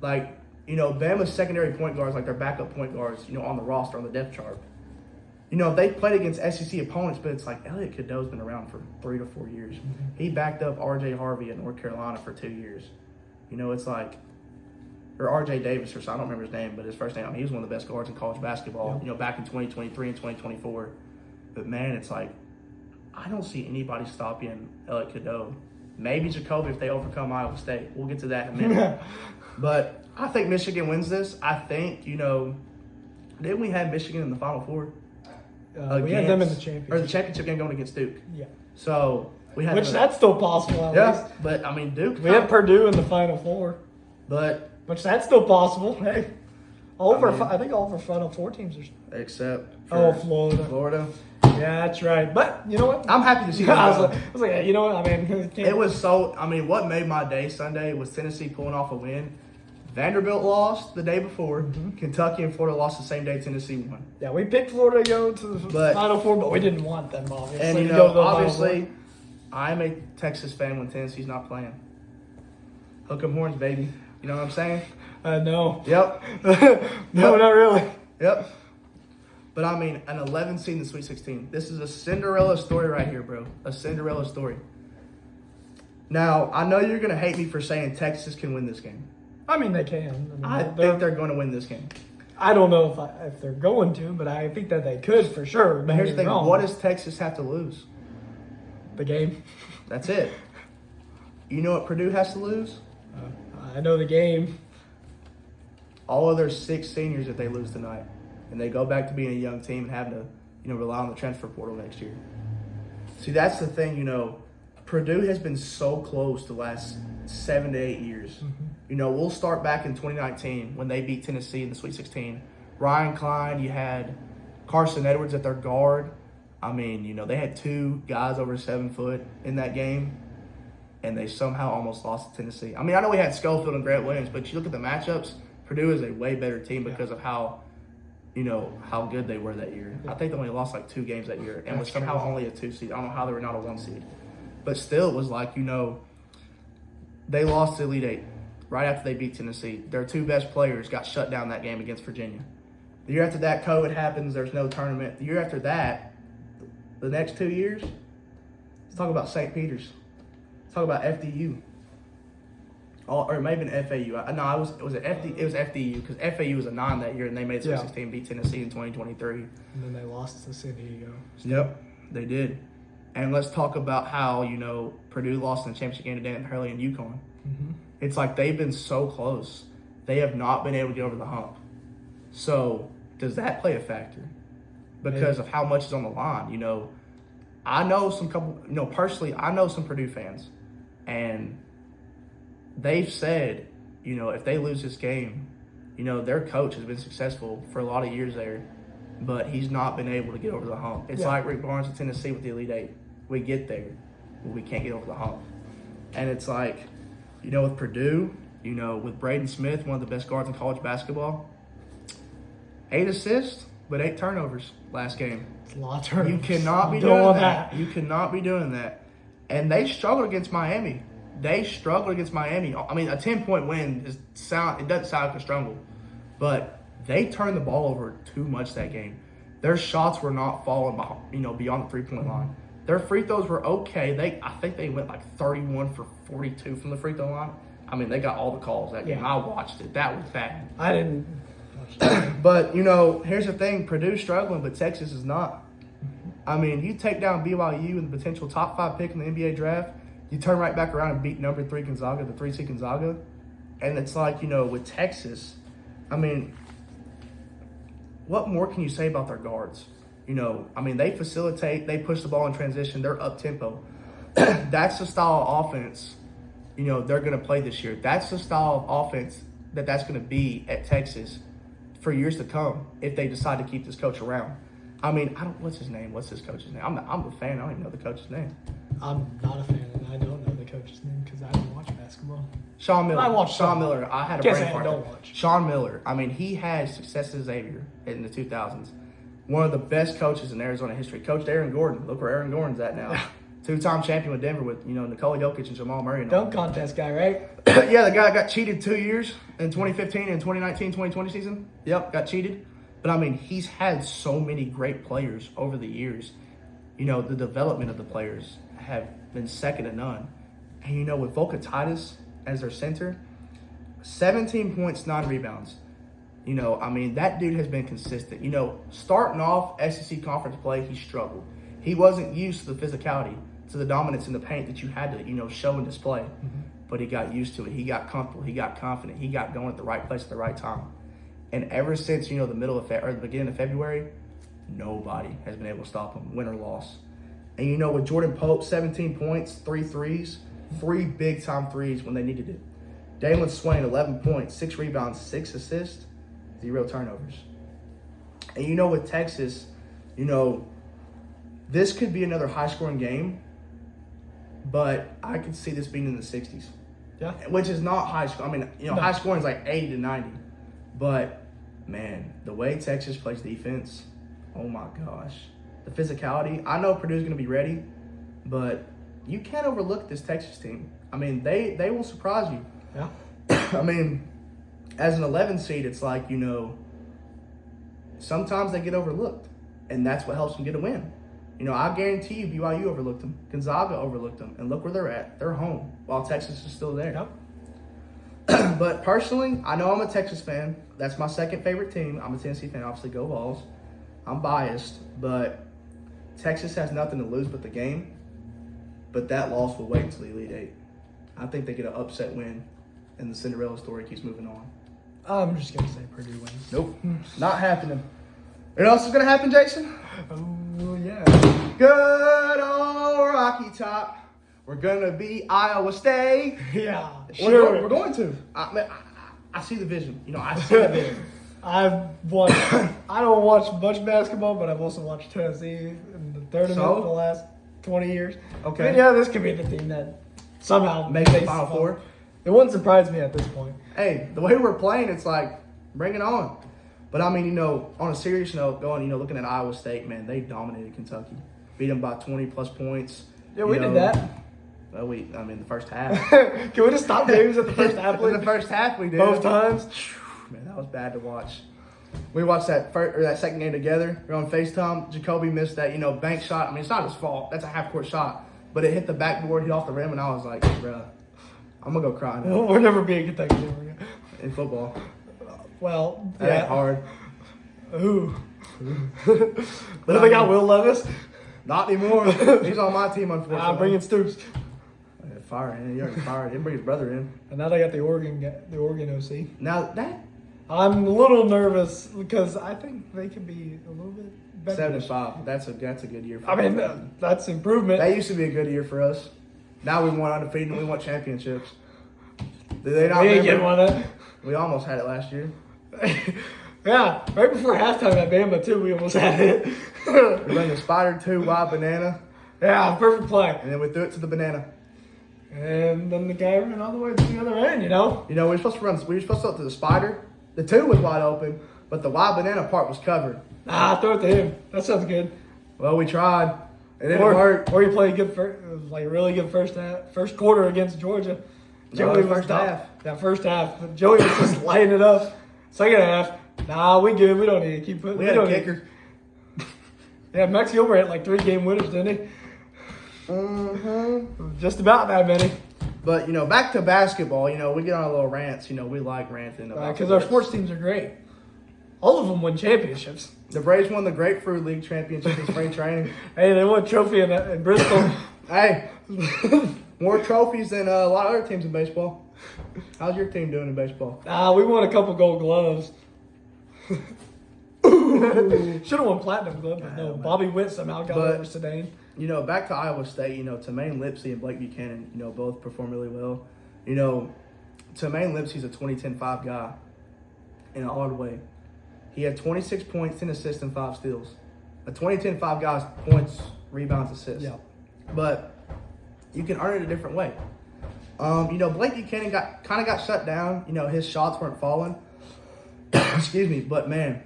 Bama's secondary point guards, their backup point guards, on the roster, on the depth chart. They played against SEC opponents, but it's like Elliot Cadeau's been around for 3 to 4 years. He backed up R.J. Harvey at North Carolina for 2 years. It's like, or R.J. Davis, or so I don't remember his name, but his first name, he was one of the best guards in college basketball, back in 2023 and 2024. But man, it's like, I don't see anybody stopping Elliot Cadeau. maybe Jacoby if they overcome Iowa State. We'll get to that in a minute. But I think Michigan wins this. I think, didn't we have Michigan in the Final Four? We had them in the championship. Or the championship game going against Duke. Yeah. So we had that's still possible at least. But I mean Duke. We had Purdue in the Final Four. But which that's still possible. Hey. I think all of our Final Four teams are except Florida. Florida. Yeah, that's right. But you know what? I'm happy to see that. I was like, you know what? I mean, it was so. I mean, what made my day Sunday was Tennessee pulling off a win. Vanderbilt lost the day before. Mm-hmm. Kentucky and Florida lost the same day Tennessee won. Yeah, we picked Florida to go to the Final Four, but we didn't want them, obviously. And obviously, I'm a Texas fan when Tennessee's not playing. Hook 'em horns, baby. You know what I'm saying? No. Yep. No, not really. Yep. But I mean, an 11 seed in the Sweet 16. This is a Cinderella story right here, bro. A Cinderella story. Now, I know you're going to hate me for saying Texas can win this game. I mean, they can. I think they're going to win this game. I don't know if they're going to, but I think that they could for sure. But here's the thing. What does Texas have to lose? The game. That's it. You know what Purdue has to lose? I know the game. All of their 6 seniors if they lose tonight. And they go back to being a young team and having to, rely on the transfer portal next year. See, that's the thing, Purdue has been so close the last 7 to 8 years. Mm-hmm. We'll start back in 2019 when they beat Tennessee in the Sweet 16. Ryan Klein, you had Carson Edwards at their guard. I mean, they had 2 guys over 7 foot in that game, and they somehow almost lost to Tennessee. I mean, I know we had Schofield and Grant Williams, but you look at the matchups, Purdue is a way better team because of how good they were that year. I think they only lost like 2 games that year and was somehow only a 2 seed. I don't know how they were not a 1 seed. But still, it was like, they lost to Elite 8 right after they beat Tennessee. Their 2 best players got shut down that game against Virginia. The year after that, COVID happens. There's no tournament. The year after that, the next 2 years, let's talk about St. Peter's. Let's talk about FDU. Or it may have been FAU. No, it was FDU because FAU was a 9 that year, and they made Sweet 16, beat Tennessee in 2023. And then they lost to San Diego. Yep, they did. And let's talk about how, Purdue lost in the championship game to Dan Hurley and UConn. Mm-hmm. It's like they've been so close. They have not been able to get over the hump. So does that play a factor? Because of how much is on the line. I know personally, I know some Purdue fans. And they've said, if they lose this game, their coach has been successful for a lot of years there, but he's not been able to get over the hump. It's like Rick Barnes in Tennessee with the Elite 8. We get there, but we can't get over the hump. And it's like, with Purdue, with Braden Smith, one of the best guards in college basketball, 8 assists, but 8 turnovers last game. It's a lot of turnovers. You cannot be doing that. You cannot be doing that. And they struggled against Miami. I mean, a 10-point win it doesn't sound like a struggle, but they turned the ball over too much that game. Their shots were not falling, beyond the 3-point line. Their free throws were okay. I think they went like 31 for 42 from the free throw line. I mean, they got all the calls that game. I watched it. That was bad. I didn't watch that. But, here's the thing. Purdue's struggling, but Texas is not. I mean, you take down BYU and the potential top 5 pick in the NBA draft, you turn right back around and beat number 3 Gonzaga, the 3 seed Gonzaga. And it's like, with Texas, I mean, what more can you say about their guards? I mean, they facilitate, they push the ball in transition, they're up-tempo. That's the style of offense, they're going to play this year. That's the style of offense that's going to be at Texas for years to come if they decide to keep this coach around. I mean, what's his name? What's this coach's name? I'm a fan. I don't even know the coach's name. I'm not a fan, and I don't know the coach's name because I don't watch basketball. Sean Miller. I watched Sean Miller. I had a brain fart. Don't watch. Sean Miller. I mean, he had success at Xavier in the 2000s. One of the best coaches in Arizona history. Coached Aaron Gordon. Look where Aaron Gordon's at now. 2-time champion with Denver with, Nikola Jokic and Jamal Murray. Dunk contest guy, right? Yeah, the guy got cheated 2 years in 2015 and 2019, 2020 season. Yep, got cheated. But, I mean, he's had so many great players over the years. The development of the players have been second to none. And, with Volkatitis as their center, 17 points, 9 rebounds. I mean, that dude has been consistent. Starting off SEC conference play, he struggled. He wasn't used to the physicality. to the dominance in the paint that you had to, show and display. But he got used to it. He got comfortable. He got confident. He got going at the right place at the right time. And ever since, the middle of or the beginning of February, nobody has been able to stop him, win or loss. And with Jordan Pope, 17 points, 3 threes, 3 big-time threes when they needed it. Dalen Swain, 11 points, 6 rebounds, 6 assists, 0 turnovers. And with Texas, this could be another high-scoring game, but I could see this being in the 60s. Yeah. Which is not high score. I mean, No. high scoring is like 80 to 90. But, man, the way Texas plays defense, oh my gosh. The physicality. I know Purdue's going to be ready, but you can't overlook this Texas team. I mean, they will surprise you. Yeah. I mean, as an 11 seed, it's like, sometimes they get overlooked, and that's what helps them get a win. I guarantee you BYU overlooked them. Gonzaga overlooked them, and look where they're at. They're home while Texas is still there. Yep. But personally, I know I'm a Texas fan. That's my second favorite team. I'm a Tennessee fan, obviously. Go Vols. I'm biased, but Texas has nothing to lose but the game. But that loss will wait until the Elite Eight. I think they get an upset win, and the Cinderella story keeps moving on. I'm just going to say Purdue wins. Nope. Not happening. You know what else is going to happen, Jason? Oh, yeah. Good old Rocky Top. We're going to be Iowa State. Yeah. We're going to. I see the vision. I see the vision. I don't watch much basketball, but I've also watched Tennessee in the tournament for the last 20 years. Okay. But yeah, this could be the team that somehow Makes the makes Final Four. It wouldn't surprise me at this point. Hey, the way we're playing, it's like, bring it on. But, I mean, on a serious note, looking at Iowa State, man, they dominated Kentucky. Beat them by 20-plus points. Yeah, we did that. Well, the first half. Can we just stop games at the first half, In please? the first half, we did. Both times? Man, that was bad to watch. We watched that second game together. We're on FaceTime. Jacoby missed that, bank shot. I mean, it's not his fault. That's a half-court shot. But it hit the backboard, hit off the rim, and I was like, bruh, I'm going to go cry now. We're never being Kentucky ever again. In football. Well, That ain't hard. Ooh. But they got Will Levis. Not anymore. He's on my team, unfortunately. I'm bringing Stoops. Fire him. He already fired him. Bring his brother in. And now they got the Oregon OC. Now, that I'm a little nervous because I think they could be a little bit better. 7-5. That's a good year for I mean, us. that's improvement. That used to be a good year for us. Now we won undefeated and we want championships. Did they not We ain't remember? getting one of that. We almost had it last year. Yeah, right before halftime at Bama, too, we almost had it. We ran the spider 2 wide banana, Yeah, perfect play. and then we threw it to the banana. And then the guy ran all the way to the other end, We were supposed to throw it to the spider. The 2 was wide open, but the wide banana part was covered. Throw it to him. That sounds good. Well, we tried. It didn't work. Or you play a good really good first quarter against Georgia. Joey was first top. half. Yeah, first half. But Joey was just lighting it up. Second half, we good. We don't need to keep putting. We had a kicker. Yeah, Max Gilbert had like 3 game winners, didn't he? Mm-hmm. Just about that many. But, back to basketball, we get on a little rants. We like ranting about Because our sports teams are great. All of them win championships. The Braves won the Grapefruit League championship in spring training. Hey, they won a trophy in Bristol. Hey, more trophies than a lot of other teams in baseball. How's your team doing in baseball? We won a couple gold gloves. Should have won platinum glove, but no. Bobby Witt somehow got over Sedane. Back to Iowa State, Tamaine Lipsey and Blake Buchanan, both perform really well. Tamaine Lipsey's a 20-10-5 guy in a hard way. He had 26 points, 10 assists, and 5 steals. A 20-10-5 guy's points, rebounds, assists. Yeah. But you can earn it a different way. Blake Buchanan got shut down. His shots weren't falling. Excuse me, but man,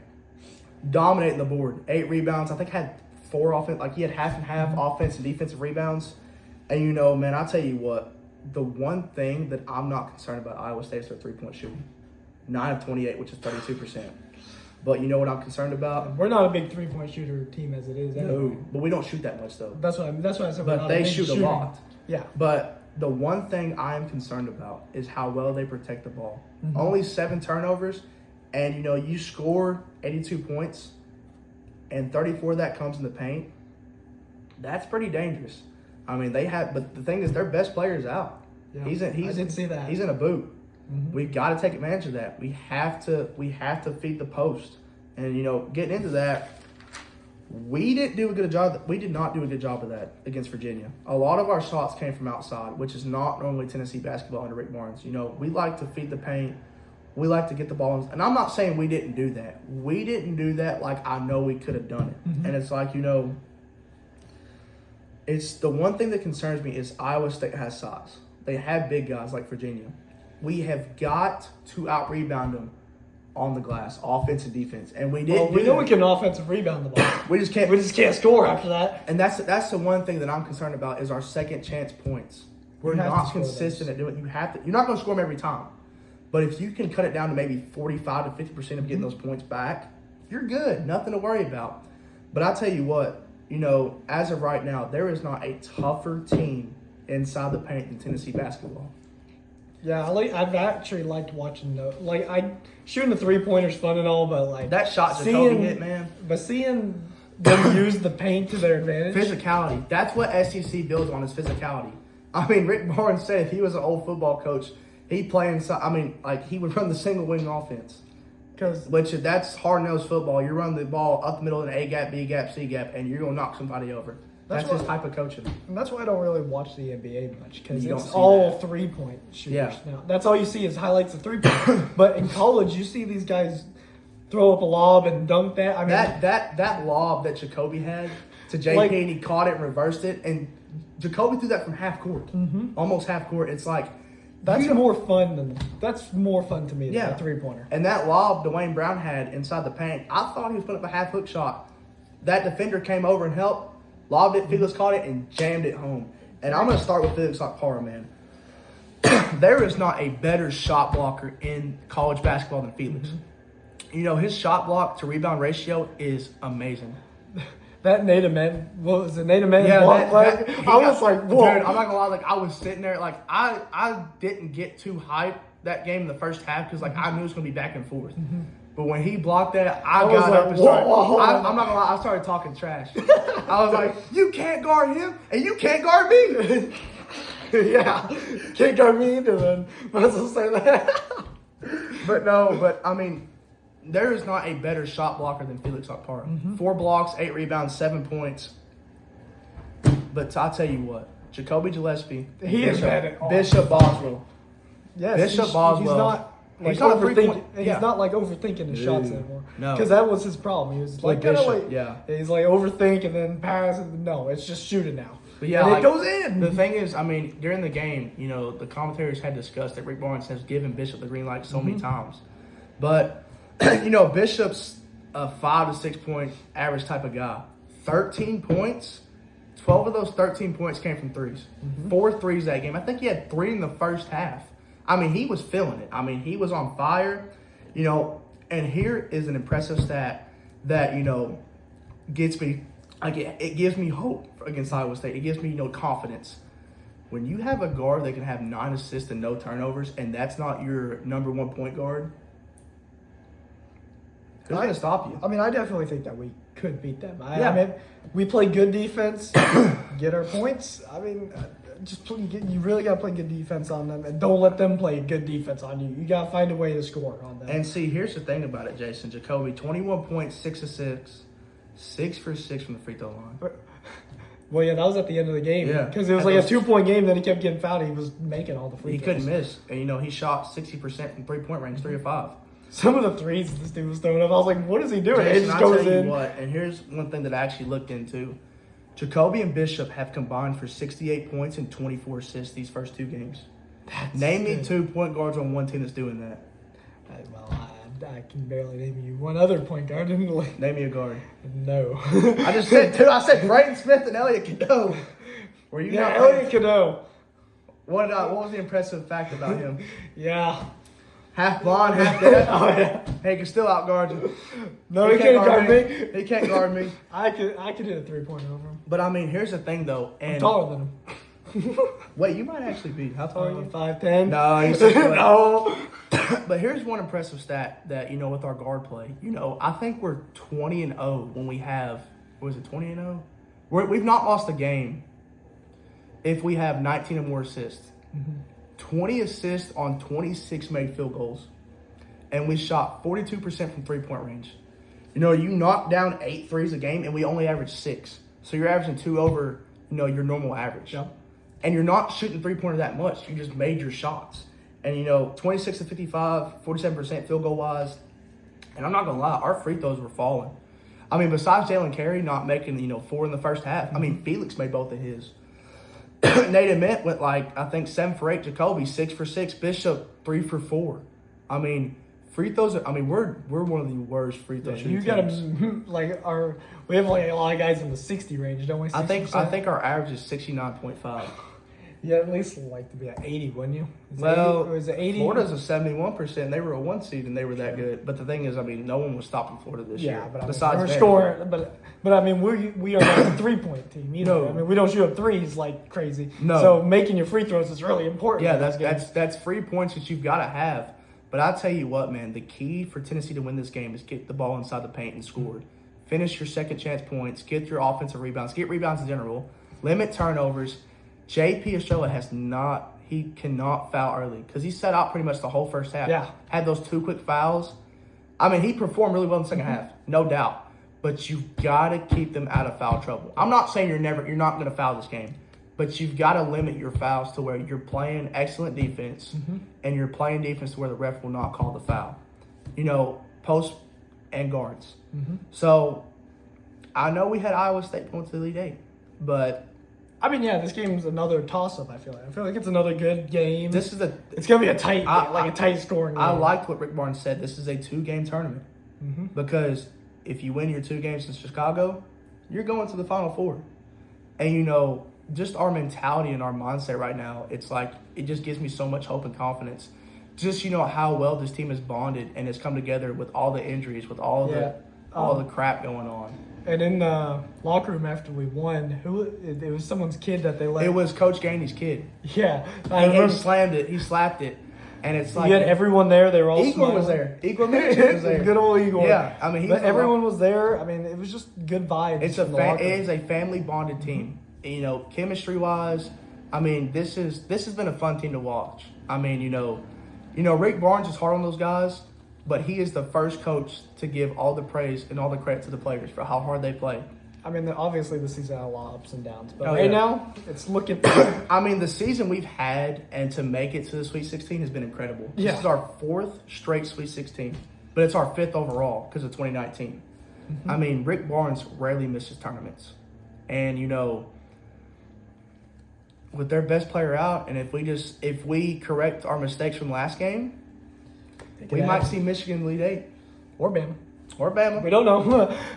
dominating the board. 8 rebounds. I think had 4 offense. Like he had half and half offense and defensive rebounds. And man, I'll tell you what. The one thing that I'm not concerned about Iowa State is their 3-point shooting. 9 of 28, which is 32%. But you know what I'm concerned about? We're not a big 3-point shooter team as it is. Anyway. No, but we don't shoot that much though. That's what I said. But they shoot a lot. Yeah. But the one thing I am concerned about is how well they protect the ball. Mm-hmm. Only 7 turnovers, and you score 82 points, and 34 of that comes in the paint. That's pretty dangerous. I mean, but the thing is, their best player is out. Yeah. I didn't see that. He's in a boot. Mhm. We've got to take advantage of that. We have to feed the post. And getting into that, we didn't do a good job. We did not do a good job of that against Virginia. A lot of our shots came from outside, which is not normally Tennessee basketball under Rick Barnes. We like to feed the paint. We like to get the ball. And I'm not saying we didn't do that. We didn't do that like I know we could have done it. Mhm. And it's like, it's the one thing that concerns me is Iowa State has size. They have big guys like Virginia. We have got to out-rebound them on the glass, offense and defense. And we didn't we know we can offensive rebound the ball. We just can't. We just can't score after that. And that's the one thing that I'm concerned about is our second chance points. We're not consistent at doing it. You're not going to score them every time. But if you can cut it down to maybe 45 to 50% of getting those points back, you're good. Nothing to worry about. But I tell you what, as of right now, there is not a tougher team inside the paint than Tennessee basketball. Yeah, I've actually liked watching shooting the 3-pointer's fun and all, but that shot Jacoby hit, man. But seeing them use the paint to their advantage, physicality. That's what SEC builds on is physicality. I mean, Rick Barnes said if he was an old football coach, he'd play inside. I mean, he would run the single wing offense. Which that's hard-nosed football. You run the ball up the middle in A gap, B gap, C gap, and you're going to knock somebody over. That's his type of coaching. And that's why I don't really watch the NBA much, because it's see all 3-point shooters Yeah. now. That's all you see is highlights of 3-point. But in college, you see these guys throw up a lob and dunk that. I mean, that lob that Jacoby had to JP, and he caught it and reversed it, and Jacoby threw that from half court, almost half court. It's like that's more fun to me than a 3-pointer. And that lob Dwayne Brown had inside the paint, I thought he was putting up a half hook shot. That defender came over and helped. Lobbed it, Felix caught it, and jammed it home. And I'm going to start with Felix Okpara, man. There is not a better shot blocker in college basketball than Felix. His shot block to rebound ratio is amazing. That Native Man, what was it, Native Man? Yeah, I was like, whoa. Dude, I'm not going to lie, I was sitting there, I didn't get too hyped that game in the first half because, I knew it was going to be back and forth. But when he blocked that, I got up and started. I'm not gonna lie, I started talking trash. I was like, "You can't guard him, and you can't guard me." Yeah, can't guard me either. Then might as well say that. But I mean, there is not a better shot blocker than Felix Okpara. 4 blocks, 8 rebounds, 7 points. But I'll tell you what, Jacoby Gillespie, Bishop Boswell. Yes, Bishop Boswell. He's not overthinking his shots anymore. No, because that was his problem. He was Bishop, he's overthink and then pass. No, it's just shoot it now. But yeah, and it goes in. The thing is, I mean, during the game, the commentators had discussed that Rick Barnes has given Bishop the green light so many times. But Bishop's a 5 to 6 point average type of guy. 13 points. 12 of those 13 points came from threes. 4 threes that game. I think he had 3 in the first half. I mean, he was feeling it. I mean, he was on fire, and here is an impressive stat that, gets me, it gives me hope against Iowa State. It gives me, confidence. When you have a guard that can have 9 assists and no turnovers, and that's not your number 1 point guard, who's going to stop you? I mean, I definitely think that we could beat them. I mean, we play good defense, get our points. I mean, you really got to play good defense on them, and don't let them play good defense on you. You got to find a way to score on them. And see, here's the thing about it, Jason. Jacoby, 21 points, 6 assists, 6 for 6 from the free throw line. Well, yeah, that was at the end of the game. Yeah. Because it was like a 2-point game, then he kept getting fouled. He was making all the free throws. He couldn't miss. And, he shot 60% from 3-point range, 3 of 5. Some of the threes this dude was throwing up, I was like, what is he doing? Jason, it just goes tell you in. what, and here's one thing that I actually looked into. Jacoby and Bishop have combined for 68 points and 24 assists these first 2 games. Name me 2 point guards on one team that's doing that. I can barely name you one other point guard. Name me a guard. No. I just said 2. I said Braden Smith and Elliot Cadeau. Were you not Elliot Cadeau. What was the impressive fact about him? Yeah. Half blonde, half deaf. Oh, yeah. Hey, he can still outguard you. No, he can't guard me. He can't guard me. I could hit a 3-pointer over him. But, I mean, here's the thing, though. And I'm taller than him. Wait, you might actually be. How tall are you? 5'10". No, he's 6'8". No. But here's one impressive stat that, with our guard play. I think we're 20-0 when we have, what is it, 20-0? We've not lost a game if we have 19 or more assists. 20 assists on 26 made field goals. And we shot 42% from three-point range. You knock down 8 threes a game, and we only average 6. So you're averaging 2 over, your normal average. Yep. And you're not shooting three-pointer that much. You just made your shots. And, 26 to 55, 47% field goal-wise. And I'm not going to lie, our free throws were falling. I mean, besides Jalen Carey not making, 4 in the first half, I mean, Felix made both of his. Nate Ament went I think 7 for 8. Jacoby 6 for 6. Bishop 3 for 4. I mean, free throws. We're one of the worst free throw shooting You got teams. to we have a lot of guys in the 60 range, don't we? 60%? I think our average is 69.5. Yeah, at least like to be at 80, wouldn't you? Was it 80? Florida's a 71%. They were a 1 seed and they were that good. But the thing is, no one was stopping Florida this year. Yeah, but besides we're Vanderbilt. scoring. But I mean, we are not a 3-point team either. No. I mean, we don't shoot up threes like crazy. No. So making your free throws is really important. Yeah, that's free points that you've got to have. But I'll tell you what, man, the key for Tennessee to win this game is get the ball inside the paint and score. Finish your second chance points. Get your offensive rebounds. Get rebounds in general. Limit turnovers. JP Estrella he cannot foul early because he set out pretty much the whole first half. Yeah. Had those 2 quick fouls. I mean, he performed really well in the second half, no doubt. But you've got to keep them out of foul trouble. I'm not saying you're not going to foul this game, but you've got to limit your fouls to where you're playing excellent defense and you're playing defense to where the ref will not call the foul. Post and guards. So I know we had Iowa State going to the Elite Eight, but I mean, yeah, this game's another toss-up. I feel like it's another good game. this is It's gonna be a tight, a tight scoring game. I liked what Rick Barnes said. This is a 2-game tournament because if you win your 2 games in Chicago, you're going to the Final Four. And just our mentality and our mindset right now, it's it just gives me so much hope and confidence. Just how well this team is bonded and has come together with all the injuries, with all the crap going on. And in the locker room after we won, it was someone's kid that they let. It was Coach Gainey's kid. Yeah, He slammed it. He slapped it. And it's you had everyone there. They were all Igor was there. Igor Mitchell was there. Good old Igor. Yeah, I mean, everyone was there. I mean, it was just good vibes. It is a family bonded team. Chemistry wise, I mean, this has been a fun team to watch. I mean, Rick Barnes is hard on those guys, but he is the first coach to give all the praise and all the credit to the players for how hard they play. I mean, obviously the season had a lot of ups and downs, but right now it's looking. I mean, the season we've had and to make it to the Sweet 16 has been incredible. Yeah. This is our 4th straight Sweet 16, but it's our 5th overall because of 2019. I mean, Rick Barnes rarely misses tournaments, and with their best player out, and if we correct our mistakes from last game, we might see Michigan Elite Eight or Bama. or Bama. We don't know.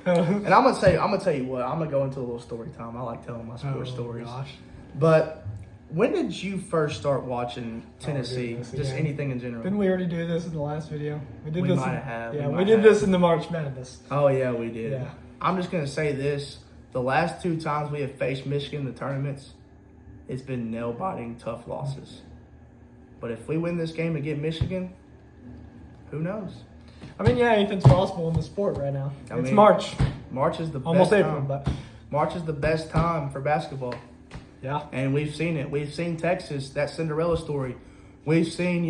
And I'm gonna tell you what. I'm gonna go into a little story time. I like telling my sports stories. Gosh. But when did you first start watching Tennessee? goodness, Just yeah. anything in general? Didn't we already do this in the last video? We did We this. might have. Yeah, We we might did have. this in the March Madness. Oh yeah, we did. Yeah. I'm just gonna say this: the last 2 times we have faced Michigan in the tournaments, it's been nail-biting, tough losses. But if we win this game and get Michigan, who knows? I mean, yeah, anything's possible in the sport right now. I It's mean, March, March is the almost best April, time. but March is the best time for basketball. yeah. And we've seen it. We've seen Texas, that Cinderella story. We've seen,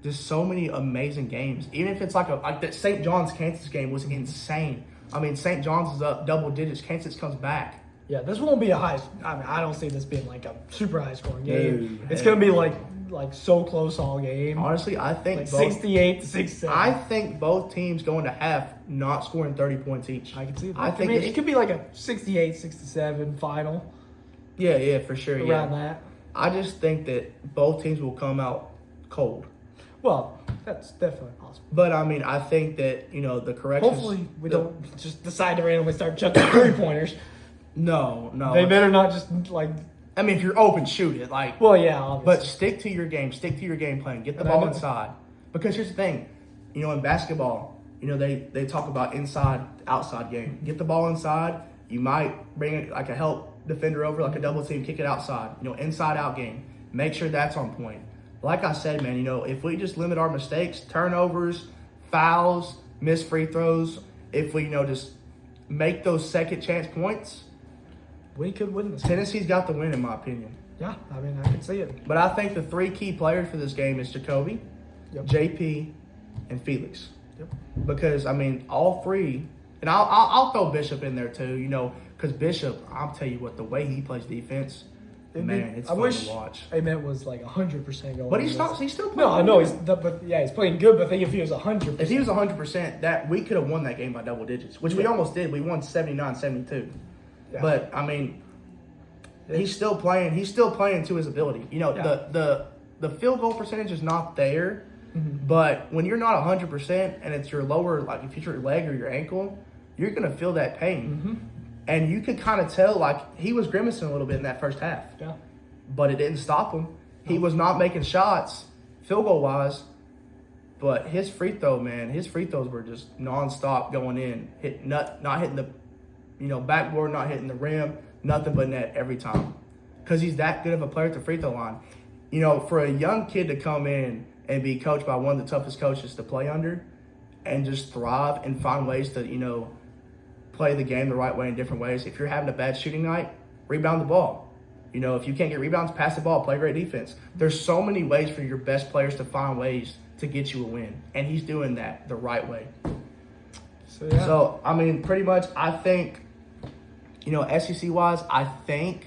just so many amazing games. Even if it's like that St. John's Kansas game was insane. I mean, St. John's is up double digits. Kansas comes back. Yeah, this won't be a high. I mean, I don't see this being like a super high scoring game. No, It's hey. gonna be like so close all game. Honestly, I think Like both. 68 to 67. I think both teams going to half not scoring 30 points each. I can see that. I think it could be like a 68, 67 final Yeah, for sure. Yeah. around that. I just think that both teams will come out cold. Well, that's definitely possible. But I mean, I think that the corrections. Hopefully, we don't just decide to randomly start chucking 3-pointers. No. They better not just like. I mean, if you're open, shoot it. Well, yeah, obviously. But stick to your game. Stick to your game plan. Get the And I ball know- inside. Because here's the thing, in basketball, they talk about inside, outside game. Get the ball inside. You might bring it like a help defender over, like a double team, kick it outside. Inside out game. Make sure that's on point. Like I said, man, if we just limit our mistakes, turnovers, fouls, missed free throws, if we just make those second chance points, we could win this. Tennessee's got the win, in my opinion. Yeah, I mean, I can see it. But I think the 3 key players for this game is Jacoby, Yep. JP, and Felix. Yep. Because, I mean, all 3, and I'll throw Bishop in there too, you know, because Bishop, I'll tell you what, the way he plays defense, man, it's fun to watch. Amen was like 100% going. But he's still playing. No, I know he's playing good. But I think if he was 100%, if he was 100%, that we could have won that game by double digits, which we almost did. We won 79-72. Yeah. But I mean, he's still playing. He's still playing to his ability. You know, the field goal percentage is not there. Mm-hmm. But when you're not 100% and it's your lower, like if it's your leg or your ankle, you're gonna feel that pain. Mm-hmm. And you could kind of tell, like, he was grimacing a little bit in that first half. Yeah. But it didn't stop him. He was not making shots, field goal wise. But his free throws were just nonstop going in, not hitting the, backboard, not hitting the rim, nothing but net every time. Because he's that good of a player at the free throw line. You know, for a young kid to come in and be coached by one of the toughest coaches to play under, and just thrive and find ways to, play the game the right way in different ways. If you're having a bad shooting night, rebound the ball. If you can't get rebounds, pass the ball, play great defense. There's so many ways for your best players to find ways to get you a win. And he's doing that the right way. So, I mean, pretty much, I think, SEC-wise, I think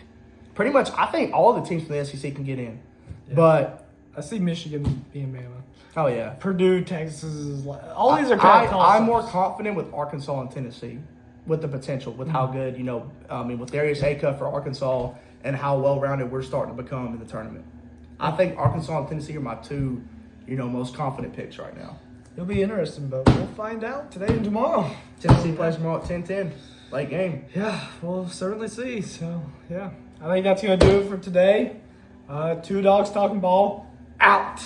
all the teams from the SEC can get in. Yeah. But I see Michigan being Bama. Oh, yeah. Purdue, Texas, all these are kind of I'm more confident with Arkansas and Tennessee. With the potential, with how good, with Darius Acuff for Arkansas and how well-rounded we're starting to become in the tournament. I think Arkansas and Tennessee are my 2, most confident picks right now. It'll be interesting, but we'll find out today and tomorrow. Tennessee plays tomorrow at 10:10, late game. Yeah, we'll certainly see. So, yeah, I think that's going to do it for today. 2 Dogs Talking Ball, out.